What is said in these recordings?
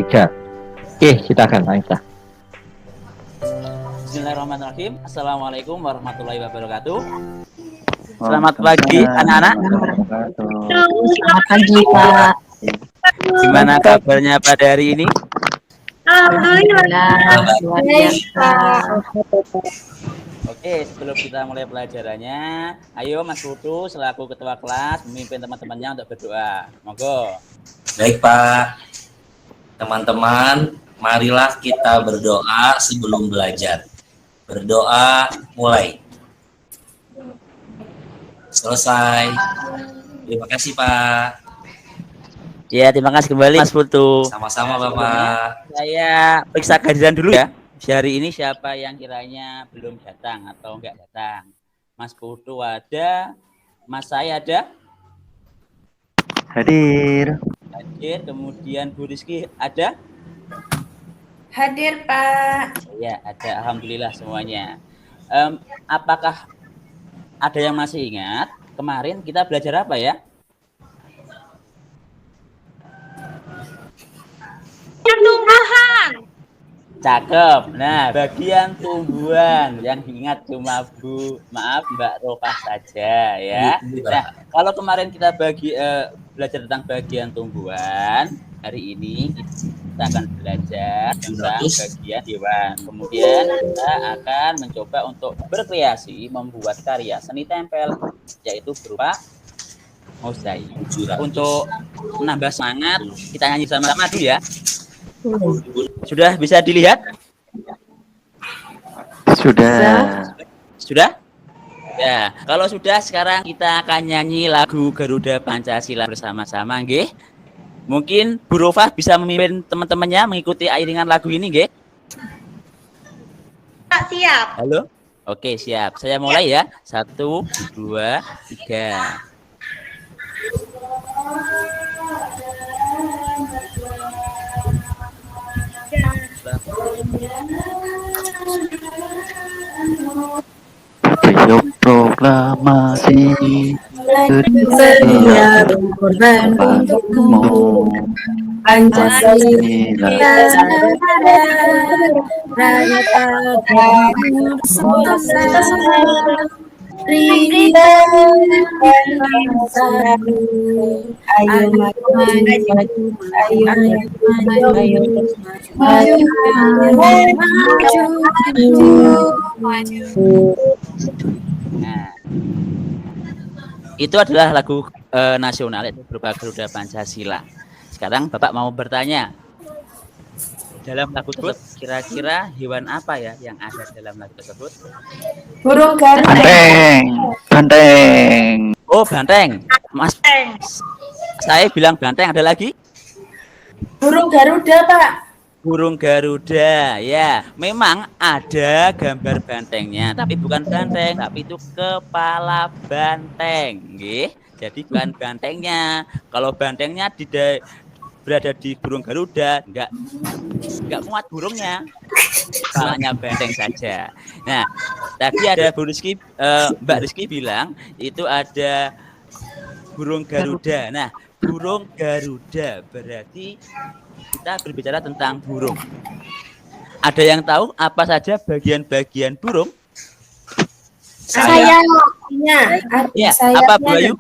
3. Oke, silakan Aisyah. Bismillahirrahmanirrahim. Assalamualaikum warahmatullahi wabarakatuh. Selamat pagi anak-anak. Selamat pagi Pak. Gimana kabarnya pada hari ini? Alhamdulillah luar biasa. Oke, sebelum kita mulai pelajarannya, ayo Mas Putu selaku ketua kelas memimpin teman-temannya untuk berdoa. Monggo. Baik Pak, teman-teman, marilah kita berdoa sebelum belajar. Berdoa mulai. Selesai. Terima kasih Pak. Ya, terima kasih kembali Mas Putu. Sama-sama Bapak. Saya periksa kehadiran dulu ya. Hari ini siapa yang kiranya belum datang atau enggak datang? Mas Putu ada, Mas saya ada? Hadir. Hadir, kemudian Bu Rizky ada? Hadir Pak. Ya, ada. Alhamdulillah semuanya. Apakah ada yang masih ingat kemarin kita belajar apa ya? Tumbuhan. Cakep. Nah, bagian tumbuhan yang diingat cuma Mbak Rofa saja ya. Nah, kalau kemarin kita belajar tentang bagian tumbuhan, hari ini kita akan belajar tentang bagian hewan. Kemudian kita akan mencoba untuk berkreasi membuat karya seni tempel, yaitu berupa mozaik. Untuk menambah semangat, kita nyanyi sama-sama dulu ya. Sudah bisa dilihat? Sudah? Ya, kalau sudah sekarang kita akan nyanyi lagu Garuda Pancasila bersama-sama, nggih. Mungkin Bu Rofa bisa memimpin teman-temannya mengikuti iringan lagu ini, nggih. Siap. Halo? Oke, siap. Saya mulai ya. 1, 2, 3. Beliau proklamasi Bersedia berkorban untukmu. Pancasila rakyat akan bersatu. Ridha bersatu. Ayo maju, maju. Nah, itu adalah lagu nasional itu berupa Garuda Pancasila. Sekarang Bapak mau bertanya, dalam lagu tersebut kira-kira hewan apa ya yang ada dalam lagu tersebut? Burung Garuda. Banteng. Oh, banteng. Mas, saya bilang banteng, ada lagi? Burung Garuda, Pak. Burung Garuda, ya. Memang ada gambar bantengnya, tapi bukan banteng, tapi itu kepala banteng, nggih. Jadi bukan bantengnya. Kalau bantengnya berada di burung Garuda, enggak muat burungnya. Kepalanya banteng saja. Nah, tadi ada Mbak Rizky bilang itu ada burung Garuda. Nah, burung Garuda berarti kita berbicara tentang burung. Ada yang tahu apa saja bagian-bagian burung? Sayap. Ya, apa Bayu?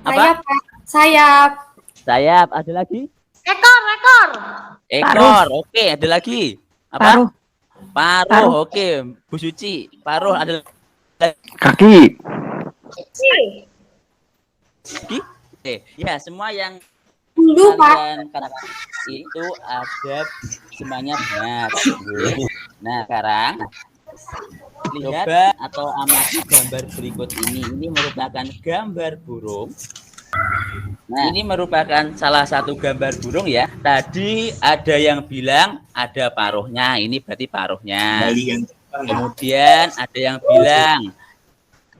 Apa? Sayap. Sayap. Ada lagi? Ekor. Oke, ada lagi? Apa? Paruh. Oke, Bu Suci. Paruh ada Kaki. lagi? Oke. Ya, semua yang Bulu, Pak. kalian katakan itu ada semuanya benar. Nah, sekarang lihat atau amati gambar berikut ini. Ini merupakan gambar burung. Nah, ini merupakan salah satu gambar burung ya. Tadi ada yang bilang ada paruhnya. Ini berarti paruhnya. Kemudian ada yang bilang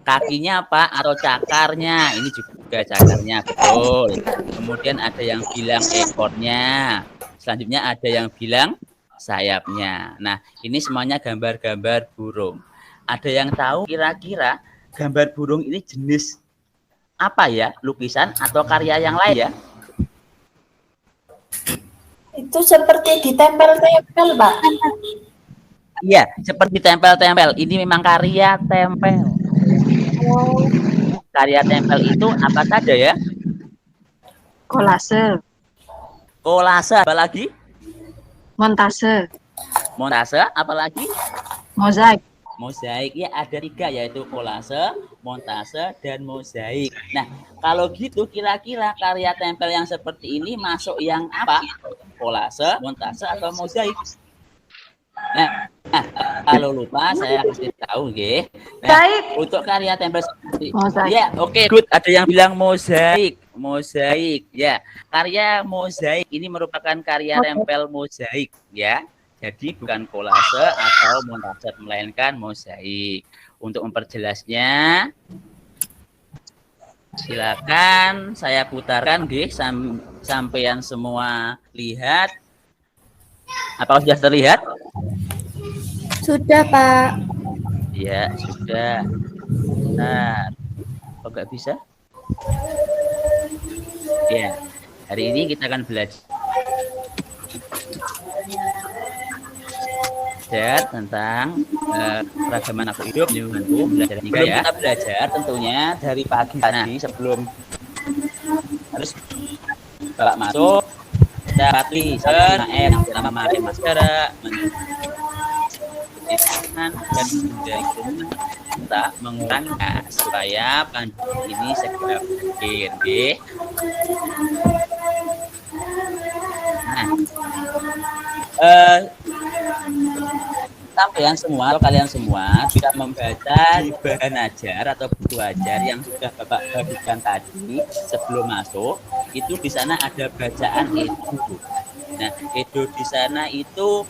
kakinya apa atau cakarnya. Ini juga cakarnya, betul. Kemudian ada yang bilang ekornya. Selanjutnya ada yang bilang sayapnya. Nah, ini semuanya gambar-gambar burung. Ada yang tahu kira-kira gambar burung ini jenis apa ya? Lukisan atau karya yang lain ya? Itu seperti ditempel-tempel, Pak. Iya, seperti tempel-tempel. Ini memang karya tempel. Oh, Karya tempel itu apa saja ya? Kolase, Kolase, apalagi? montase, Montase, apalagi? mozaik. Mozaik. Ya ada 3 yaitu kolase, montase, dan mozaik. Nah, kalau gitu kira-kira karya tempel yang seperti ini masuk yang apa? Kolase, montase, atau mozaik? Nah, kalau lupa saya kasih tahu, nggih. Nah, Baik. untuk karya tempel seperti Mozaik. ya, oke, good. Ada yang bilang mozaik, mozaik. Ya, karya mozaik ini merupakan karya tempel mozaik, ya. Jadi bukan kolase atau montase, melainkan mozaik. Untuk memperjelasnya, silakan saya putarkan, nggih, sampean semua lihat. Apakah sudah terlihat? sudah, Pak. Ya, sudah. Bentar. Kok nggak bisa? Ya, hari ini kita akan belajar tentang keragaman aku hidup di lingkunganku. Belajar juga ya. Kita belajar tentunya dari pagi tadi sebelum harus Bapak masuk. Kita patuhi nama memakai masker, dan kita mengurangi supaya pandemi ini segera berakhir. Okay? Nah, sampean semua atau kalian semua bisa membaca di bahan ajar atau buku ajar yang sudah Bapak bagikan tadi sebelum masuk. Itu di sana ada bacaan Edo. Nah, Edo di sana itu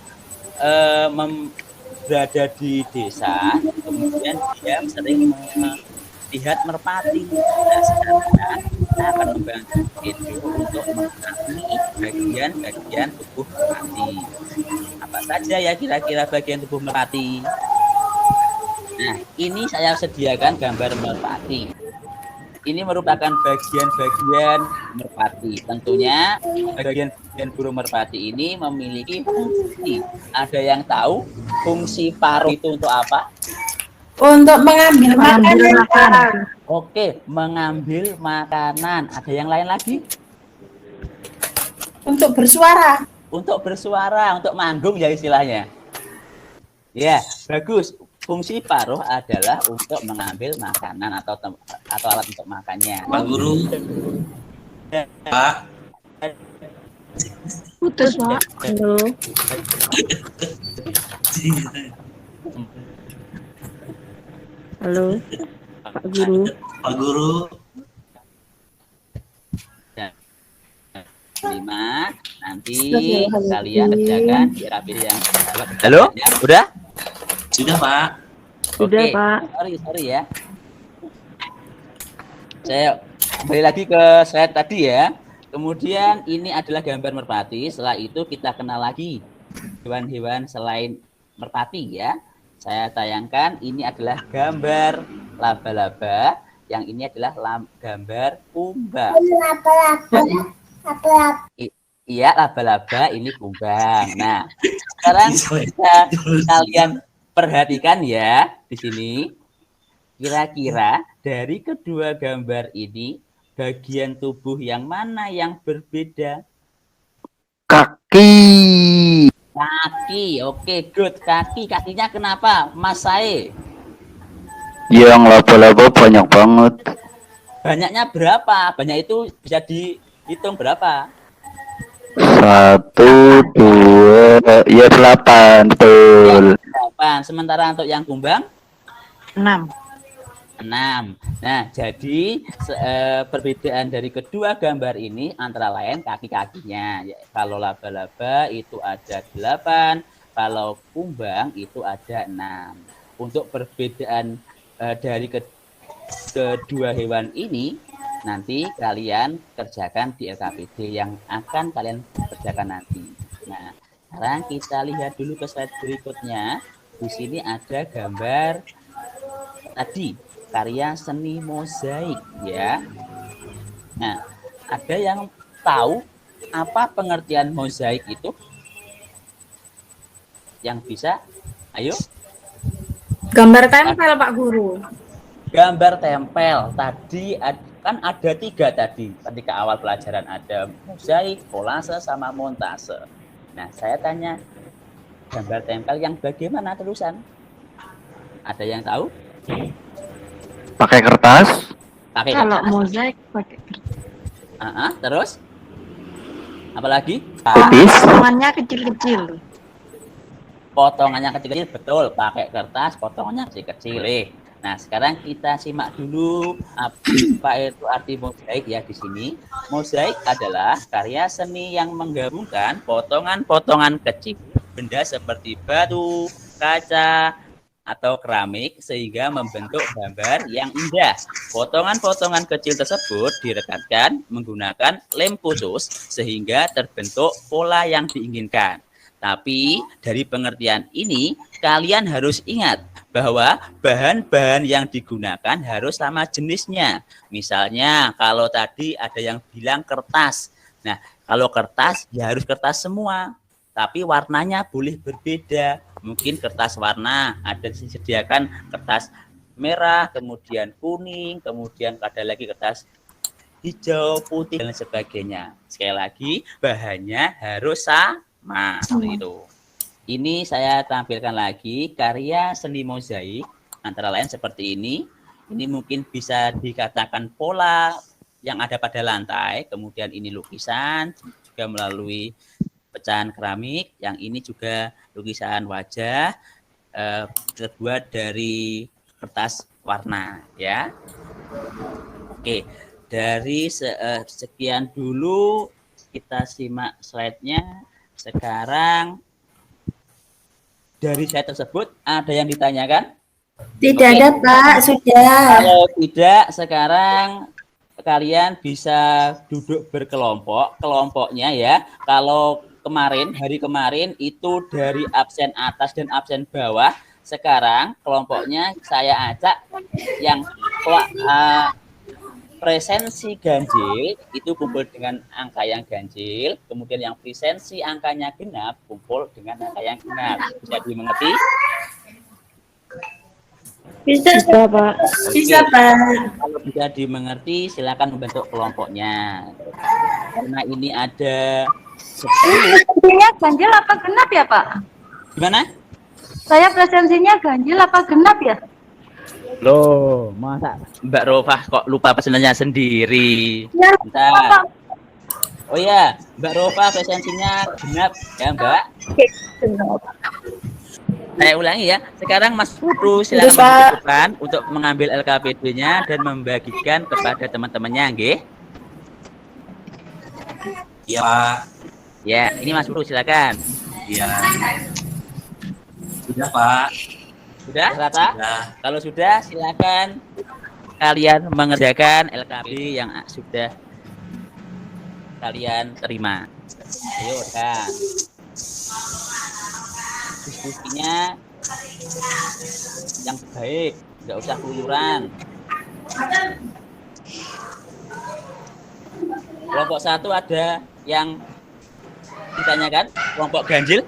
berada di desa, kemudian dia sering melihat merpati. Nah, sekarang kita akan membantu Edo untuk mengenali bagian-bagian tubuh merpati. Apa saja ya kira-kira bagian tubuh merpati? Nah, ini saya sediakan gambar merpati. Ini merupakan bagian-bagian merpati. Tentunya bagian-bagian burung merpati ini memiliki fungsi. Ada yang tahu fungsi paruh itu untuk apa? Untuk mengambil makanan. Oke, mengambil makanan. Ada yang lain lagi? Untuk bersuara. Untuk bersuara, untuk manggung ya istilahnya. Ya, bagus. Fungsi paruh adalah untuk mengambil makanan atau alat untuk makannya. Pak Guru. Pak. Putus, Pak. Halo. Halo, Pak Guru. Pak Guru. 5, nanti kalian kerjakan di rapi yang. Halo, udah? Sudah, Pak. Sudah, Oke. Pak. Sorry ya. Saya kembali lagi ke slide tadi ya. Kemudian ini adalah gambar merpati. Setelah itu kita kenal lagi hewan-hewan selain merpati ya. Saya tayangkan ini adalah gambar laba-laba. Yang ini adalah gambar kumbang. Iya, laba-laba ini kumbang. Nah, sekarang kalian perhatikan ya di sini. Kira-kira dari kedua gambar ini bagian tubuh yang mana yang berbeda? Kaki. Kaki. Oke, good. Kakinya kenapa, Mas Sae? Yang laba-laba banyak banget. Banyaknya berapa? Banyak itu bisa dihitung berapa? 1, 2, ya 8, betul. 8. Sementara untuk yang kumbang 6. 6. Nah, jadi perbedaan dari kedua gambar ini antara lain kaki-kakinya. Ya, kalau laba-laba itu ada 8, kalau kumbang itu ada 6. Untuk perbedaan dari kedua hewan ini nanti kalian kerjakan di LKPD yang akan kalian kerjakan nanti. Nah, sekarang kita lihat dulu ke slide berikutnya. Di sini ada gambar tadi karya seni mozaik ya. Nah, ada yang tahu Apa pengertian mozaik itu? Yang bisa? Ayo. Gambar tempel Pak Guru. Gambar tempel. Tadi kan ada 3 tadi. Ketika awal pelajaran ada mozaik, kolase, sama montase. Nah, saya tanya, gambar tempel yang bagaimana terusan? Ada yang tahu? Pakai kertas. Pakai Kalau kertas. mozaik pakai kertas. Terus? Apalagi? Potongannya kecil-kecil. Potongannya kecil-kecil, betul. Pakai kertas, potongannya kecil-kecil. Nah, sekarang kita simak dulu apa itu arti mozaik ya di sini. Mozaik adalah karya seni yang menggabungkan potongan-potongan kecil benda seperti batu, kaca, atau keramik sehingga membentuk gambar yang indah. Potongan-potongan kecil tersebut direkatkan menggunakan lem khusus sehingga terbentuk pola yang diinginkan. Tapi dari pengertian ini kalian harus ingat bahwa bahan-bahan yang digunakan harus sama jenisnya. Misalnya kalau tadi ada yang bilang kertas. Nah, kalau kertas ya harus kertas semua. Tapi warnanya boleh berbeda. Mungkin kertas warna, ada disediakan kertas merah, kemudian kuning, kemudian ada lagi kertas hijau, putih, dan sebagainya. Sekali lagi, bahannya harus sama. Seperti itu. Ini saya tampilkan lagi karya seni mozaik, antara lain seperti ini. Ini mungkin bisa dikatakan pola yang ada pada lantai, kemudian ini lukisan, juga melalui pecahan keramik, yang ini juga lukisan wajah, terbuat dari kertas warna, ya. Oke, dari sekian dulu kita simak slide-nya. Sekarang dari slide tersebut ada yang ditanyakan? Tidak ada Pak, sudah. Kalau tidak, sekarang kalian bisa duduk berkelompok, kelompoknya ya. Kalau hari kemarin itu dari absen atas dan absen bawah, sekarang kelompoknya saya ajak yang presensi ganjil itu kumpul dengan angka yang ganjil, kemudian yang presensi angkanya genap kumpul dengan angka yang genap. Bisa dimengerti? Bisa Pak. Bisa Pak. Kalau bisa dimengerti, silakan membentuk kelompoknya. Karena ini ada 10. Presensinya ganjil apa genap ya Pak? Gimana? Saya presensinya ganjil apa genap ya? Loh, masa Mbak Rofah kok lupa pesenannya sendiri? Ya, Bentar. Pak. Oh ya, Mbak Rofah presensinya genap ya Mbak. Saya ulangi ya. Sekarang Mas Putu silakan menentukan untuk mengambil LKPD-nya dan membagikan kepada teman-temannya, nggih. Iya, Pak. Ya, ini Mas Putu silakan. Iya. Sudah, Pak. Sudah, rata? Sudah. Kalau sudah, silakan kalian mengerjakan LKP yang sudah kalian terima. Ayo, rekan. Diskusinya yang baik, nggak usah keluyuran. Kelompok 1 ada yang ditanyakan, kelompok ganjil?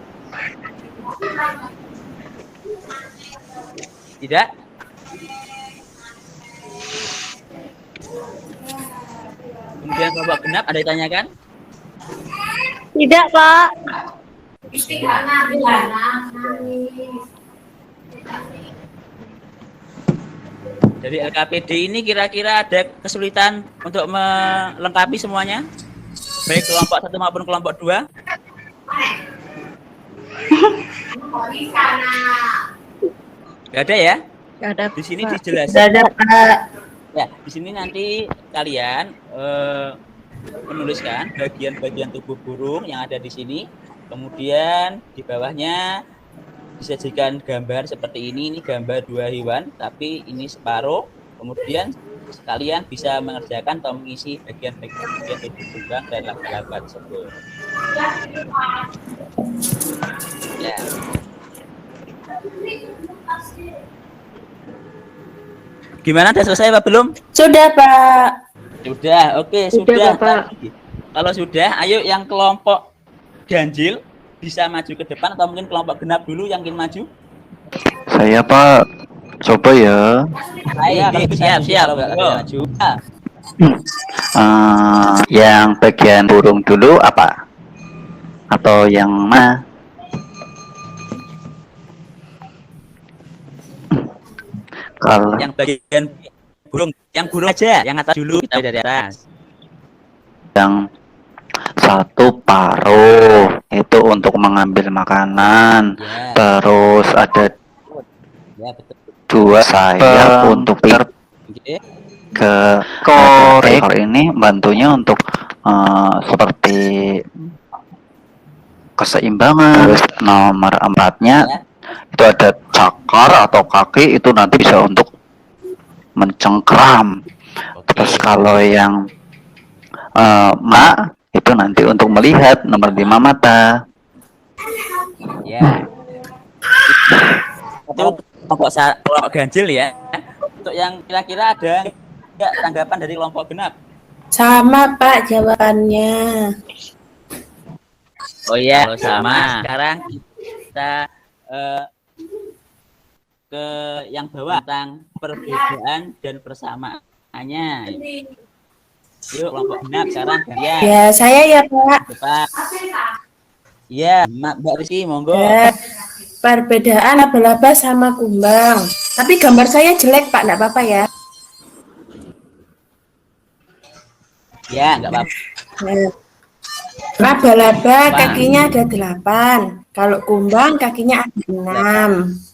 Tidak? Kemudian kelompok genap ada ditanyakan? Tidak Pak. Dari LKPD ini kira-kira ada kesulitan untuk melengkapi semuanya? Baik kelompok 1 maupun kelompok 2? Gak ada ya? Gak ada. Di sini Pak. dijelaskan. Tidak ada Pak. Ya, di sini nanti kalian menuliskan bagian-bagian tubuh burung yang ada di sini. Kemudian di bawahnya disajikan gambar seperti ini gambar 2 hewan, tapi ini separuh. Kemudian kalian bisa mengerjakan atau mengisi bagian-bagian tubuh burung dan laba-laba tersebut. Ya. Gimana, sudah selesai apa belum? Sudah Pak. Sudah, oke, Sudah, sudah. Bapak. Kalau sudah, ayo yang kelompok ganjil bisa maju ke depan atau mungkin kelompok genap dulu yang ingin maju. Saya Pak, coba ya. Baik, siap. Kalau nggak ada yang maju. Yang bagian burung dulu apa? Atau yang mana? Kalau Yang bagian burung aja, yang atas dulu kita dari atas. yang satu paruh itu untuk mengambil makanan. Ya, Terus ada ya betul. dua sayap untuk Oke. ke ekor ini bantunya untuk seperti keseimbangan. Terus nomor 4-nya Ya. itu ada cakar atau kaki, itu nanti bisa untuk mencengkram. Terus kalau yang itu nanti untuk melihat, nomor 5 mata. Ya. Itu kelompok ganjil ya. Untuk yang kira-kira ada nggak tanggapan dari kelompok genap? Sama Pak jawabannya. Oh iya, kalau sama. Sekarang kita ke yang bawah tentang perbedaan dan persamaannya. Yuk kelompok genap sekarang gantian. Ya, saya ya Pak. Cepat. Iya, Mbak Rizky, monggo. Perbedaan laba-laba sama kumbang. Tapi gambar saya jelek Pak, enggak apa-apa ya. Ya, nggak apa-apa. Nah, laba-laba kakinya ada 8. Kalau kumbang kakinya ada 6.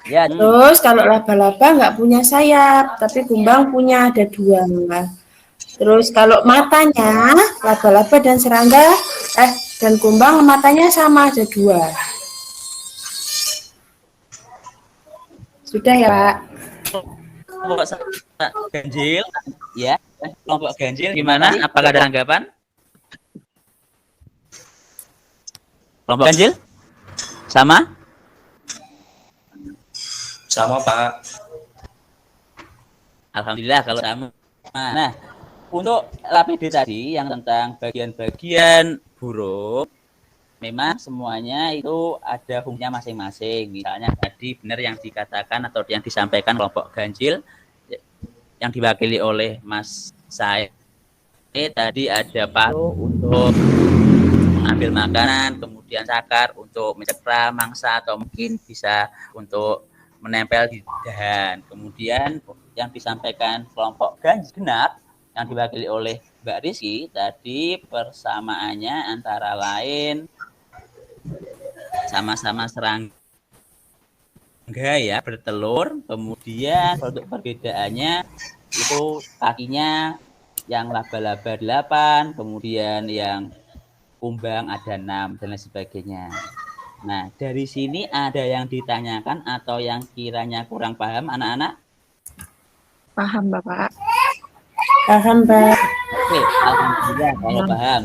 Ya, Terus kalau laba-laba nggak punya sayap, tapi kumbang punya ada 2. Terus kalau matanya, laba-laba dan serangga, dan kumbang matanya sama ada 2. Sudah ya Pak? kelompok ganjil, ya. Kelompok ganjil gimana? Apakah ada tanggapan? Kelompok ganjil? Sama? Sama Pak. Alhamdulillah kalau sama. Nah, untuk LAPD tadi yang tentang bagian-bagian burung, memang semuanya itu ada fungsinya masing-masing. Misalnya tadi benar yang dikatakan atau yang disampaikan kelompok ganjil yang diwakili oleh Mas Said. Tadi ada paruh untuk mengambil makanan, kemudian cakar untuk mencengkram mangsa atau mungkin bisa untuk menempel di dahan. Kemudian yang disampaikan kelompok ganjil genap yang diwakili oleh Mbak Rizky tadi persamaannya antara lain sama-sama serangga ya, bertelur. Kemudian untuk perbedaannya itu kakinya yang laba-laba 8, kemudian yang kumbang ada 6 dan lain sebagainya. Nah, dari sini ada yang ditanyakan atau yang kiranya kurang paham anak-anak? Paham Bapak. Paham Pak. Oke, alhamdulillah kalau paham.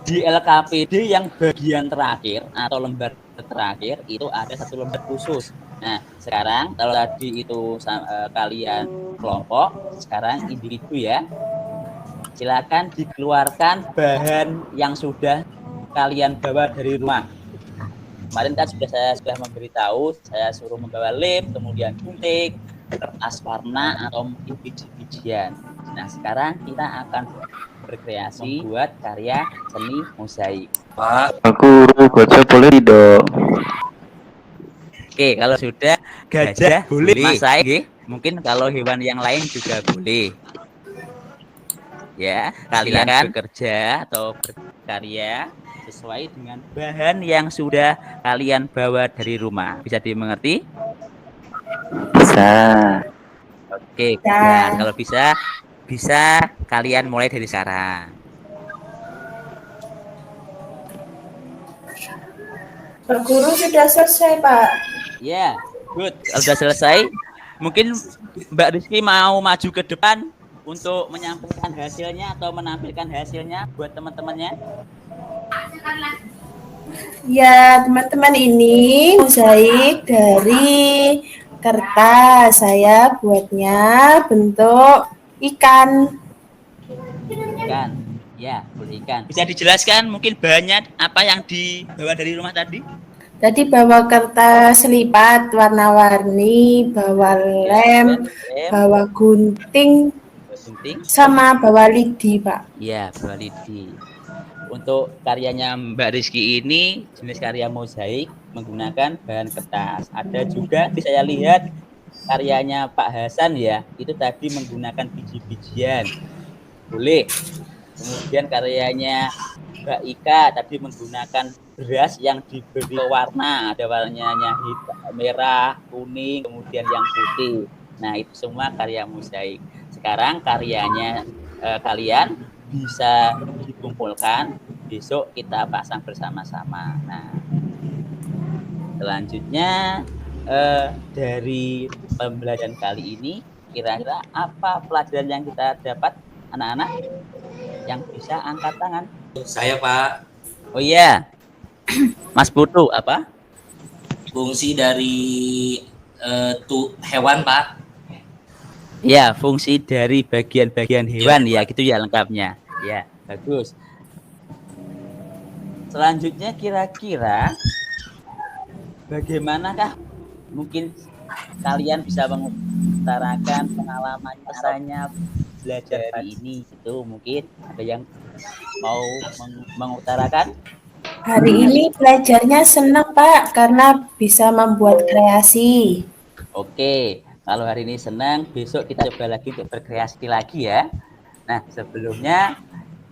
Di LKPD yang bagian terakhir atau lembar terakhir itu ada satu lembar khusus. Nah, sekarang kalau tadi itu kalian kelompok, sekarang individu ya. Silakan dikeluarkan bahan yang sudah kalian bawa dari rumah. Kemarin kan saya sudah memberitahu, saya suruh membawa lem, kemudian gunting, kertas warna atau mungkin biji-bijian. Nah, sekarang kita akan berkreasi buat karya seni mozaik. Pak. Guru gajah boleh tidak? Oke, kalau sudah gajah boleh, Mas Said. Mungkin kalau hewan yang lain juga boleh. Ya, kalian bekerja atau berkarya sesuai dengan bahan yang sudah kalian bawa dari rumah. Bisa dimengerti? Bisa. Oke, nah, kalau bisa kalian mulai dari sekarang. Pak Guru sudah selesai Pak. Ya, good. Kalau sudah selesai, mungkin Mbak Rizky mau maju ke depan untuk menyampaikan hasilnya atau menampilkan hasilnya buat teman-temannya. Ya, teman-teman, ini mozaik dari kertas. Saya buatnya bentuk ikan. Kan? Ya, boleh. Ikan. Bisa dijelaskan mungkin bahannya apa yang dibawa dari rumah tadi? Tadi bawa kertas lipat warna-warni, bawa lem, bawa gunting, Gunting. sama bawa lidi, Pak. Iya, bawa lidi. Untuk karyanya Mbak Rizky ini jenis karya mozaik menggunakan bahan kertas. Ada juga saya lihat karyanya Pak Hasan ya, itu tadi menggunakan biji-bijian. Boleh. Kemudian karyanya Mbak Ika tadi menggunakan beras yang diberi warna, ada warnanya hitam, merah, kuning, kemudian yang putih. Nah, itu semua karya mozaik. Sekarang karyanya kalian bisa dikumpulkan, besok kita pasang bersama-sama. Nah, selanjutnya dari pembelajaran kali ini, kira-kira apa pelajaran yang kita dapat, anak-anak? Yang bisa angkat tangan. Saya Pak, Oh iya, Mas Putu apa? fungsi dari hewan Pak. Ya, fungsi dari bagian-bagian hewan ya, gitu ya lengkapnya. Ya, bagus. Selanjutnya kira-kira bagaimanakah mungkin kalian bisa mengutarakan pengalaman kesannya belajar hari ini itu, mungkin ada yang mau mengutarakan? Hari ini belajarnya senang, Pak, karena bisa membuat kreasi. Oke, kalau hari ini senang, besok kita coba lagi untuk berkreasi lagi ya. Nah, sebelumnya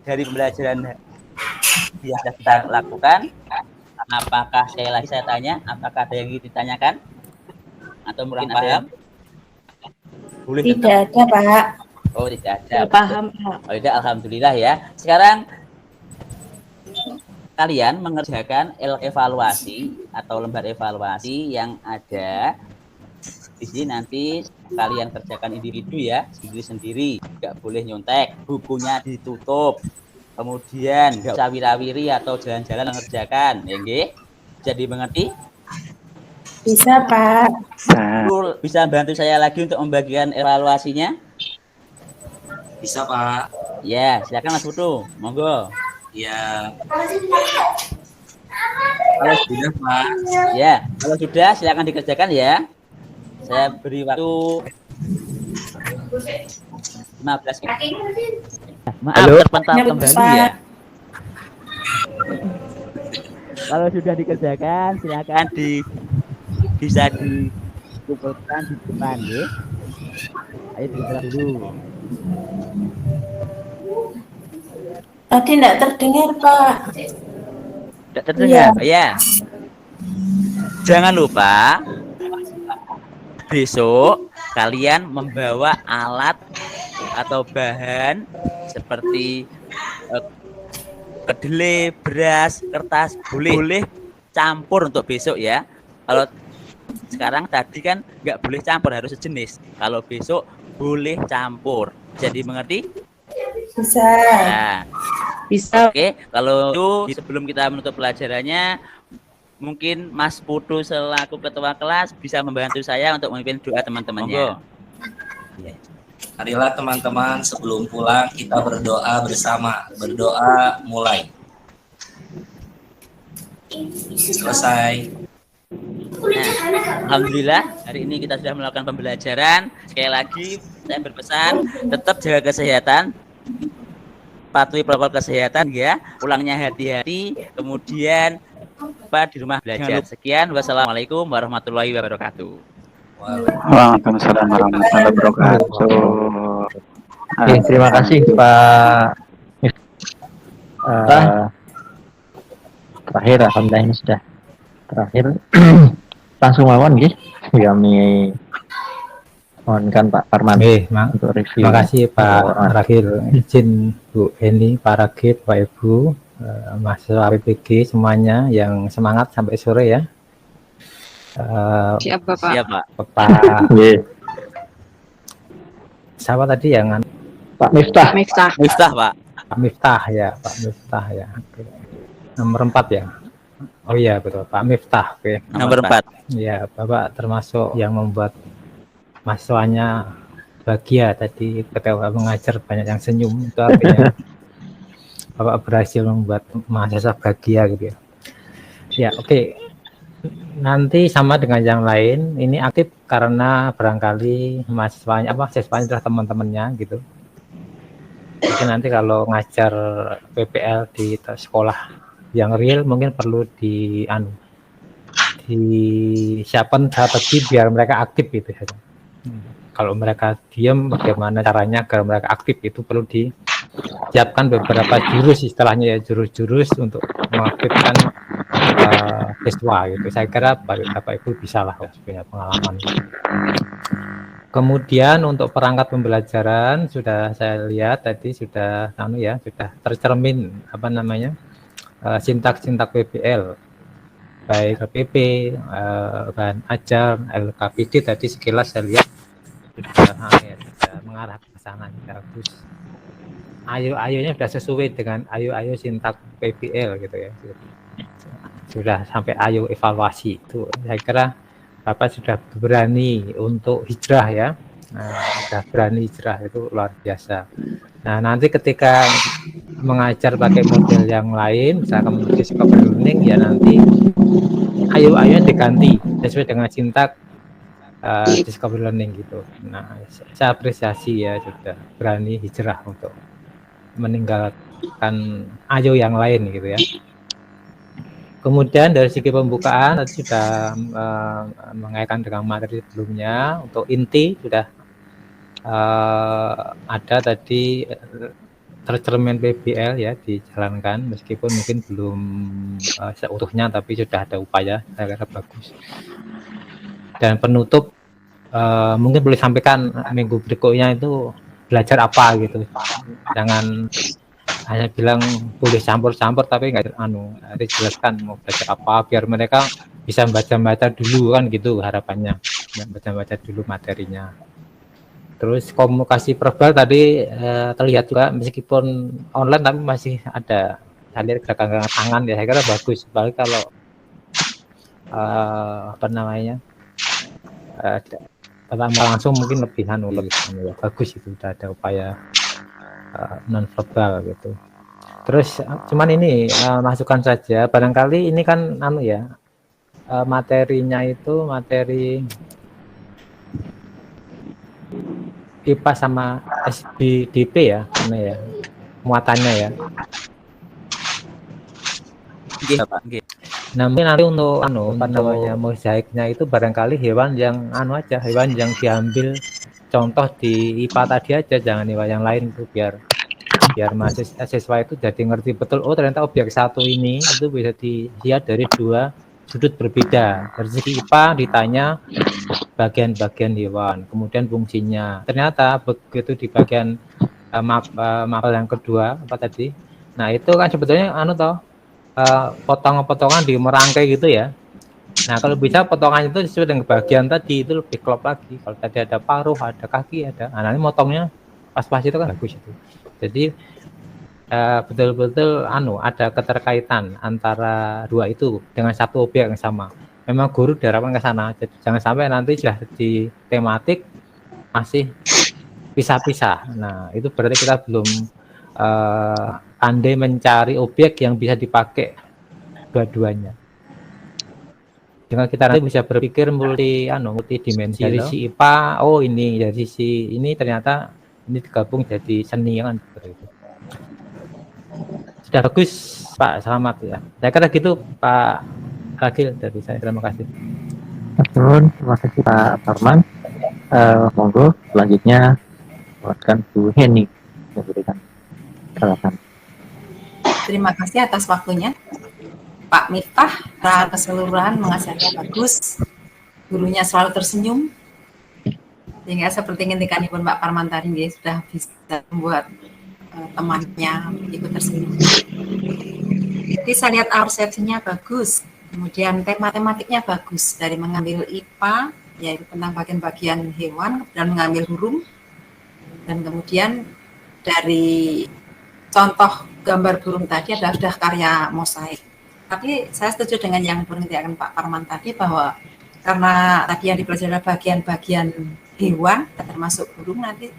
dari pembelajaran yang sudah kita lakukan, apakah saya tanya, apakah ada yang ingin ditanyakan? Atau mungkin ada yang boleh? Tidak ada, Pak. Oh, tidak ada. Paham, Pak. Oh, tidak, alhamdulillah ya. Sekarang kalian mengerjakan evaluasi atau lembar evaluasi yang ada di sini. Nanti kalian kerjakan individu ya, sendiri-sendiri, nggak boleh nyontek, bukunya ditutup, kemudian nggak usah wirawiri atau jalan-jalan mengerjakan, ya nggih? Bisa dimengerti? Bisa, Pak. Bisa bantu saya lagi untuk membagikan evaluasinya? Bisa Pak. Ya, silakan Mas Putu, monggo. Ya. Kalau Sudah Pak. ya, kalau sudah silakan dikerjakan ya. Saya beri waktu 15 menit. Maaf, terpental kembali ya. Kalau sudah dikerjakan, silakan bisa dikumpulkan di depan ya. Ayo dikerjakan dulu. Tadi tidak terdengar, Pak. Tidak terdengar, ya. Jangan lupa besok kalian membawa alat atau bahan seperti kedelai, beras, kertas, boleh campur untuk besok ya. Kalau sekarang tadi kan nggak boleh campur, harus sejenis. Kalau besok boleh campur. Jadi mengerti? Bisa. Nah, Bisa. oke, kalau itu sebelum kita menutup pelajarannya, mungkin Mas Putu selaku ketua kelas bisa membantu saya untuk memimpin doa teman-temannya. Marilah teman-teman, sebelum pulang kita berdoa bersama. Berdoa mulai. Selesai. Nah, alhamdulillah hari ini kita sudah melakukan pembelajaran. Sekali lagi saya berpesan tetap jaga kesehatan, patuhi protokol kesehatan ya, pulangnya hati-hati, kemudian di rumah belajar. Sekian, wassalamualaikum warahmatullahi wabarakatuh. Waalaikumsalam warahmatullahi wabarakatuh. Oke, terima kasih Pak. Terakhir, alhamdulillah ini sudah terakhir. Langsung mawon nggih. Kami mohonkan Pak Parman untuk review. Terima kasih Pak Ragil, izin Bu Heni, Pak Ragil, Pak Ibu, mahasiswa PPG semuanya yang semangat sampai sore ya. Siap Bapak. Siap, Pak. Pak siapa tadi yang Pak Miftah. Miftah, Pak. Pak Miftah ya, Pak Miftah ya. Oke. Nomor 4 ya. Oh iya betul, Pak Miftah. Oke. Nomor 4. Ya, Bapak termasuk yang membuat mahasiswanya bahagia tadi ketika mengajar banyak yang senyum, itu artinya Bapak berhasil membuat mahasiswa bahagia gitu ya. Ya, oke. Nanti sama dengan yang lain, ini aktif karena barangkali siswanya adalah teman-temannya gitu. Mungkin nanti kalau ngajar PPL di sekolah yang real mungkin perlu disiapkan strategi biar mereka aktif gitu ya. Kalau mereka diam, bagaimana caranya agar mereka aktif, itu perlu disiapkan beberapa jurus, istilahnya ya, jurus-jurus untuk mengaktifkan siswa gitu. Saya kira Bapak Ibu bisa lah punya pengalaman. Kemudian untuk perangkat pembelajaran sudah saya lihat tadi sudah sudah tercermin sintak-sintak PBL, baik LPP, bahan ajar, LKPD tadi sekilas saya lihat sudah mengarah ke sana, bagus. Ayo-ayonya sudah sesuai dengan ayo sintak PBL gitu ya. Sudah sampai ayo evaluasi, itu saya kira Bapak sudah berani untuk hijrah ya. Sudah berani hijrah, itu luar biasa. Nah, nanti ketika mengajar pakai model yang lain, misalkan discovery learning, ya nanti ayo diganti sesuai dengan sintak discovery learning gitu. Nah, saya apresiasi ya sudah berani hijrah untuk meninggalkan ayo yang lain gitu ya. Kemudian dari segi pembukaan tadi sudah mengaitkan dengan materi sebelumnya. Untuk inti sudah ada tadi tercermin PBL ya dijalankan, meskipun mungkin belum seutuhnya, tapi sudah ada upaya, saya kira bagus. Dan penutup mungkin boleh sampaikan minggu berikutnya itu belajar apa gitu, jangan hanya bilang boleh campur-campur tapi nggak harus jelaskan mau belajar apa biar mereka bisa baca-baca dulu kan gitu harapannya, baca-baca dulu materinya. Terus komunikasi verbal tadi terlihat juga meskipun online tapi masih ada hadir gerakan tangan ya, saya kira bagus, apalagi kalau langsung mungkin lebih bagus, itu sudah ada upaya non verbal gitu. Terus cuman ini masukan saja, barangkali ini kan materinya itu materi IPA sama SBDP ya, muatannya ya. Nah, mungkin nanti untuk mosaiknya itu barangkali hewan yang hewan yang diambil contoh di IPA tadi aja, jangan hewan yang lain itu biar siswa itu jadi ngerti betul, oh ternyata objek satu ini itu bisa dilihat dari dua sudut berbeda. Dari segi IPA ditanya bagian-bagian hewan, kemudian fungsinya. Ternyata begitu di bagian mapel yang kedua tadi. Nah, itu kan sebetulnya potongan-potongan di merangkai gitu ya. Nah, kalau bisa potongan itu sesuai dengan bagian tadi, itu lebih klop lagi. Kalau tadi ada paruh, ada kaki, ada. Nah, ini motongnya pas-pas itu kan bagus itu. Jadi betul-betul ada keterkaitan antara dua itu dengan satu objek yang sama. Memang guru diharapkan ke sana. Jadi jangan sampai nanti sudah di tematik masih pisah-pisah. Nah, itu berarti kita belum pandai mencari objek yang bisa dipakai dua-duanya. Dengan kita nanti bisa berpikir multidimensi. Dari si IPA, oh ini dari si ini ternyata ini digabung jadi seni kan seperti itu. Sudah bagus Pak, selamat ya. Saya kira gitu Pak Ragil dari saya. Terima kasih. Terima kasih Pak Parman. Monggo selanjutnya buatkan Bu Heni memberikan silakan. Terima kasih atas waktunya. Pak Miftah, secara keseluruhan mengajarnya bagus, gurunya selalu tersenyum, sehingga seperti ngendikanipun Pak Parman tadi, dia sudah bisa membuat temannya ikut tersenyum. Jadi saya lihat persepsinya bagus, kemudian tematiknya bagus, dari mengambil IPA, yaitu tentang bagian-bagian hewan, dan mengambil burung, dan kemudian dari contoh gambar burung tadi adalah sudah karya mosaik. Tapi saya setuju dengan yang diperhatikan Pak Parman tadi, bahwa karena tadi yang dipelajari adalah bagian-bagian hewan, termasuk burung, nanti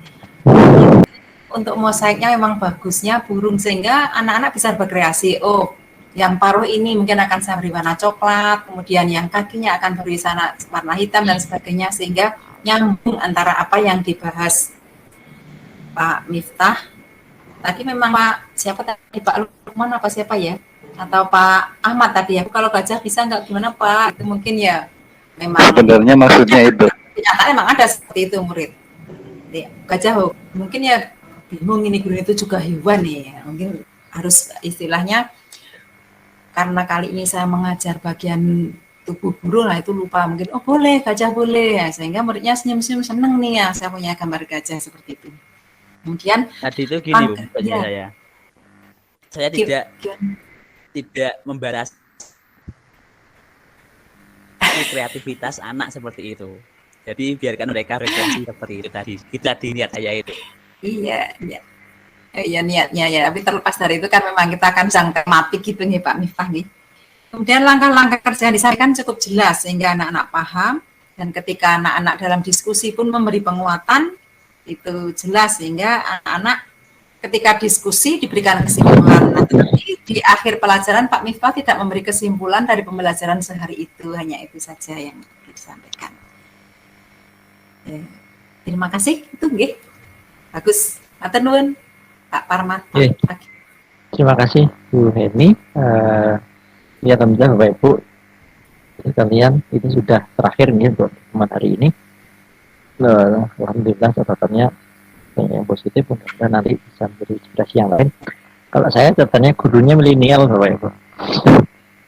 untuk mosaiknya memang bagusnya burung sehingga anak-anak bisa berkreasi. Oh, yang paruh ini mungkin akan saya beri warna coklat, kemudian yang kakinya akan beri warna hitam dan sebagainya sehingga nyambung antara apa yang dibahas Pak Miftah. Tadi memang Pak siapa tadi, Pak Lukman apa siapa ya? Atau Pak Ahmad tadi ya. Kalau gajah bisa nggak gimana Pak? Itu mungkin ya memang Sebenarnya maksudnya itu. kenyataan memang ada seperti itu murid. Gajah mungkin ya bingung ini guru itu juga hewan nih ya. Mungkin harus istilahnya karena kali ini saya mengajar bagian tubuh burung lah itu lupa mungkin oh boleh gajah boleh ya, sehingga muridnya senyum-senyum seneng nih ya saya punya gambar gajah seperti itu. Kemudian tadi itu gini Bu, ya. saya tidak membaras kreativitas anak seperti itu. Jadi biarkan mereka refleksi seperti itu tadi. Kita niat saya itu. Iya, iya. Iya niatnya ya. Tapi terlepas dari itu kan memang kita akan jangka mati gitu nih Pak Miftah nih. Kemudian langkah-langkah kerja yang disampaikan cukup jelas sehingga anak-anak paham dan ketika anak-anak dalam diskusi pun memberi penguatan itu jelas sehingga anak-anak ketika diskusi diberikan kesimpulan. Nah, tapi di akhir pelajaran Pak Miftah tidak memberi kesimpulan dari pembelajaran sehari itu, hanya itu saja yang disampaikan. Terima kasih itu nggih. Bagus. Matur nuwun Pak Parmat. Terima kasih Bu Heni. Ya teman-teman Bapak Ibu sekalian, itu sudah terakhir nih untuk teman hari ini. Alhamdulillah catatannya yang positif, mudah-mudahan nanti bisa menjadi inspirasi yang lain. Kalau saya catatannya gurunya milenial Bapak Ibu.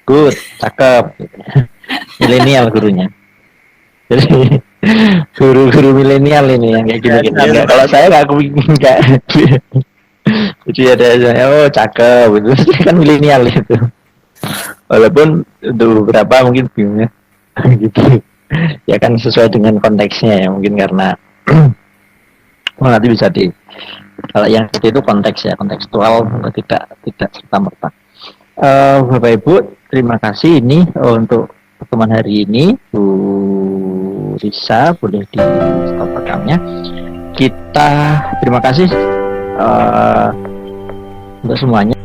Good, cakep. Milenial gurunya. Jadi guru-guru milenial ini yang kayak gini-gini. Kalau saya nggak jadi ada oh cakep itu kan milenial itu. Walaupun untuk beberapa mungkin bingungnya gitu. Ya kan sesuai dengan konteksnya ya, mungkin karena nanti bisa kalau yang seperti itu konteks ya, kontekstual, tidak serta merta. Bapak Ibu, terima kasih ini untuk pertemuan hari ini. Bu Risa boleh di stop rekamnya. Kita terima kasih untuk semuanya.